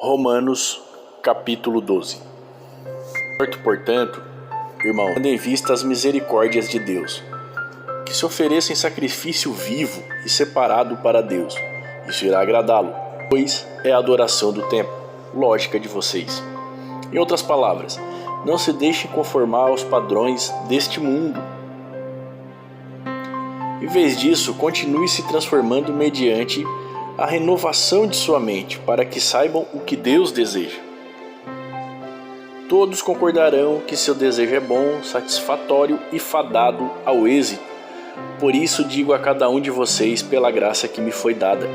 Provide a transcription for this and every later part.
Romanos capítulo 12. Portanto, irmão, tendo em vista as misericórdias de Deus, que se ofereça em sacrifício vivo e separado para Deus, isso irá agradá-lo, pois é a adoração do tempo, lógica de vocês. Em outras palavras, não se deixem conformar aos padrões deste mundo. Em vez disso, continue se transformando mediante a renovação de sua mente, para que saibam o que Deus deseja. Todos concordarão que seu desejo é bom, satisfatório e fadado ao êxito. Por isso digo a cada um de vocês, pela graça que me foi dada,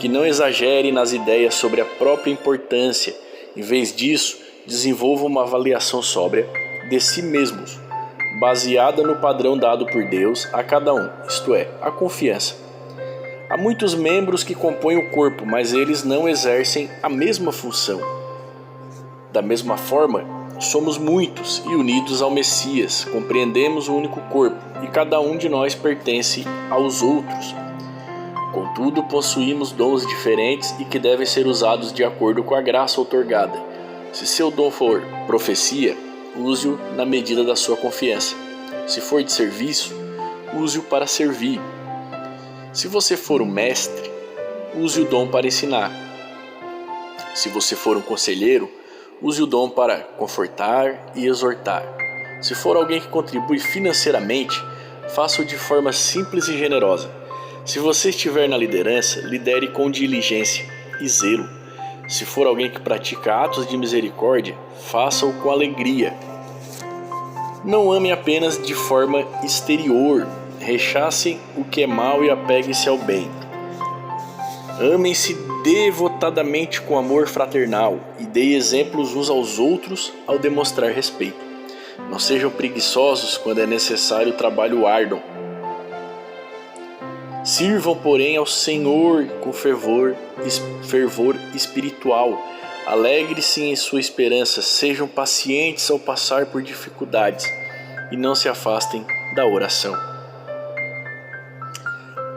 que não exagere nas ideias sobre a própria importância. Em vez disso, desenvolva uma avaliação sóbria de si mesmos, baseada no padrão dado por Deus a cada um, isto é, a confiança. Há muitos membros que compõem o corpo, mas eles não exercem a mesma função. Da mesma forma, somos muitos e unidos ao Messias, compreendemos o único corpo, e cada um de nós pertence aos outros. Contudo, possuímos dons diferentes e que devem ser usados de acordo com a graça outorgada. Se seu dom for profecia, use-o na medida da sua confiança. Se for de serviço, use-o para servir. Se você for um mestre, use o dom para ensinar. Se você for um conselheiro, use o dom para confortar e exortar. Se for alguém que contribui financeiramente, faça-o de forma simples e generosa. Se você estiver na liderança, lidere com diligência e zelo. Se for alguém que pratica atos de misericórdia, faça-o com alegria. Não ame apenas de forma exterior. Rechacem o que é mal e apeguem-se ao bem. Amem-se devotadamente com amor fraternal e deem exemplos uns aos outros ao demonstrar respeito. Não sejam preguiçosos quando é necessário o trabalho árduo. Sirvam, porém, ao Senhor com fervor espiritual. Alegre-se em sua esperança, sejam pacientes ao passar por dificuldades e não se afastem da oração.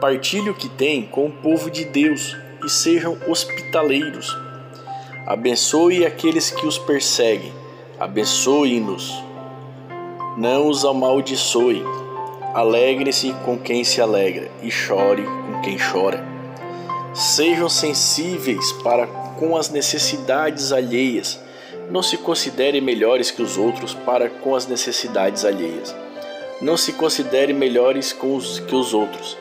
Partilhe o que tem com o povo de Deus e sejam hospitaleiros. Abençoe aqueles que os perseguem. Abençoe-nos. Não os amaldiçoe. Alegre-se com quem se alegra e chore com quem chora. Sejam sensíveis para com as necessidades alheias. Não se considerem melhores que os outros para com as necessidades alheias. Não se considerem melhores que os outros.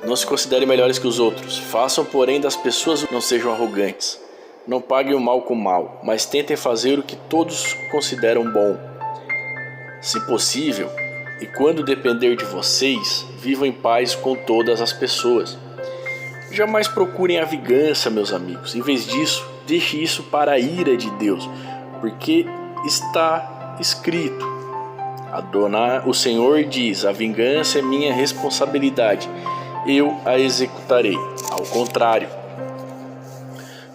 Não se considerem melhores que os outros. Façam, porém, das pessoas não sejam arrogantes. Não paguem o mal com o mal, mas tentem fazer o que todos consideram bom. Se possível, e quando depender de vocês, vivam em paz com todas as pessoas. Jamais procurem a vingança, meus amigos. Em vez disso, deixe isso para a ira de Deus, porque está escrito: o Senhor diz, a vingança é minha responsabilidade, eu a executarei. Ao contrário,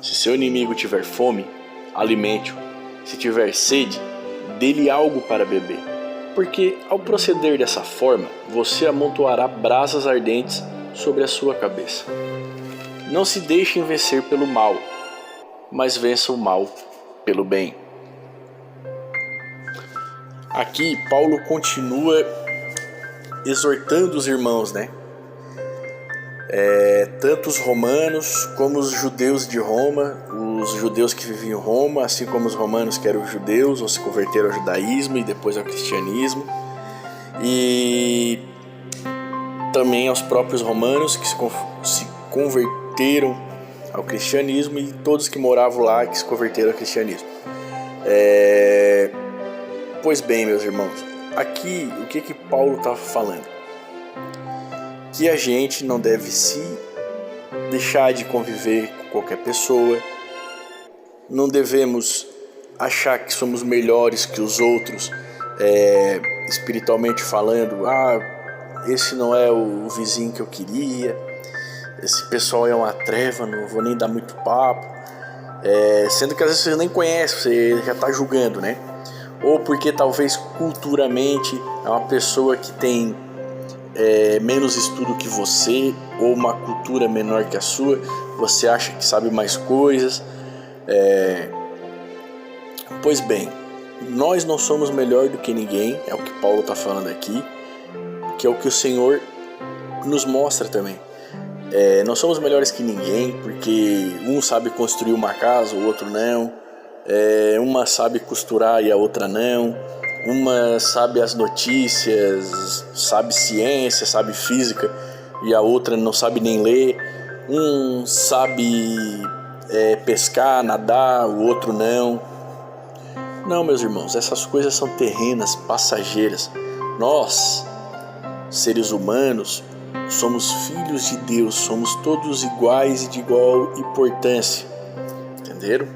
se seu inimigo tiver fome, alimente-o. Se tiver sede, dê-lhe algo para beber. Porque ao proceder dessa forma, você amontoará brasas ardentes sobre a sua cabeça. Não se deixem vencer pelo mal, mas vença o mal pelo bem. Aqui Paulo continua exortando os irmãos, tanto os romanos como os judeus de Roma, os judeus que viviam em Roma, assim como os romanos que eram judeus ou se converteram ao judaísmo e depois ao cristianismo, e também aos próprios romanos que se converteram ao cristianismo e todos que moravam lá que se converteram ao cristianismo. Pois bem, meus irmãos, aqui o que Paulo está falando? Que a gente não deve se deixar de conviver com qualquer pessoa, não devemos achar que somos melhores que os outros, espiritualmente falando, esse não é o vizinho que eu queria, esse pessoal é uma treva, não vou nem dar muito papo, sendo que às vezes você nem conhece, você já está julgando, ou porque talvez culturalmente é uma pessoa que tem menos estudo que você ou uma cultura menor que a sua, você acha que sabe mais coisas. Pois bem, nós não somos melhor do que ninguém, é o que Paulo está falando aqui, que é o que o Senhor nos mostra também. Não somos melhores que ninguém, porque um sabe construir uma casa, o outro não. Uma sabe costurar e a outra não. Uma sabe as notícias, sabe ciência, sabe física, e a outra não sabe nem ler. Um sabe pescar, nadar, o outro não. Não, meus irmãos, essas coisas são terrenas, passageiras. Nós, seres humanos, somos filhos de Deus, somos todos iguais e de igual importância. Entenderam?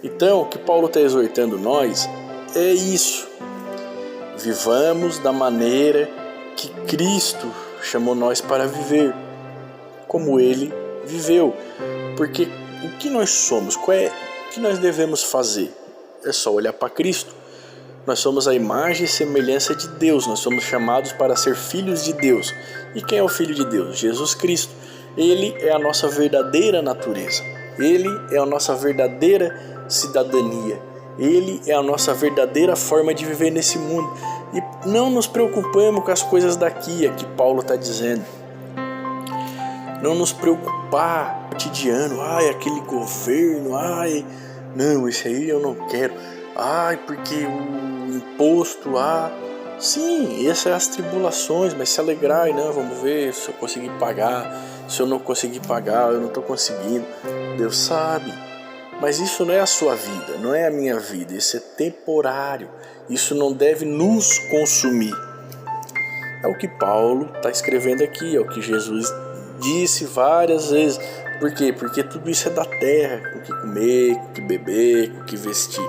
Então, o que Paulo está exortando nós é isso. Vivamos da maneira que Cristo chamou nós para viver, como Ele viveu. Porque o que nós somos, o que nós devemos fazer? É só olhar para Cristo. Nós somos a imagem e semelhança de Deus, nós somos chamados para ser filhos de Deus. E quem é o Filho de Deus? Jesus Cristo. Ele é a nossa verdadeira natureza. Ele é a nossa verdadeira cidadania. Ele é a nossa verdadeira forma de viver nesse mundo. E não nos preocupamos com as coisas daqui, é que Paulo está dizendo. Não nos preocupar com o cotidiano. Aquele governo, não, esse aí eu não quero. Porque o imposto, sim, essas são as tribulações, mas se alegrar, não, vamos ver se eu conseguir pagar. Se eu não conseguir pagar, eu não estou conseguindo. Deus sabe. Mas isso não é a sua vida, não é a minha vida, isso é temporário, isso não deve nos consumir. É o que Paulo está escrevendo aqui, é o que Jesus disse várias vezes. Por quê? Porque tudo isso é da terra, com o que comer, com o que beber, com o que vestir.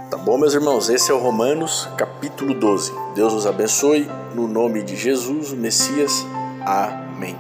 Tá bom, meus irmãos? Esse é o Romanos capítulo 12. Deus os abençoe, no nome de Jesus, o Messias. Amém.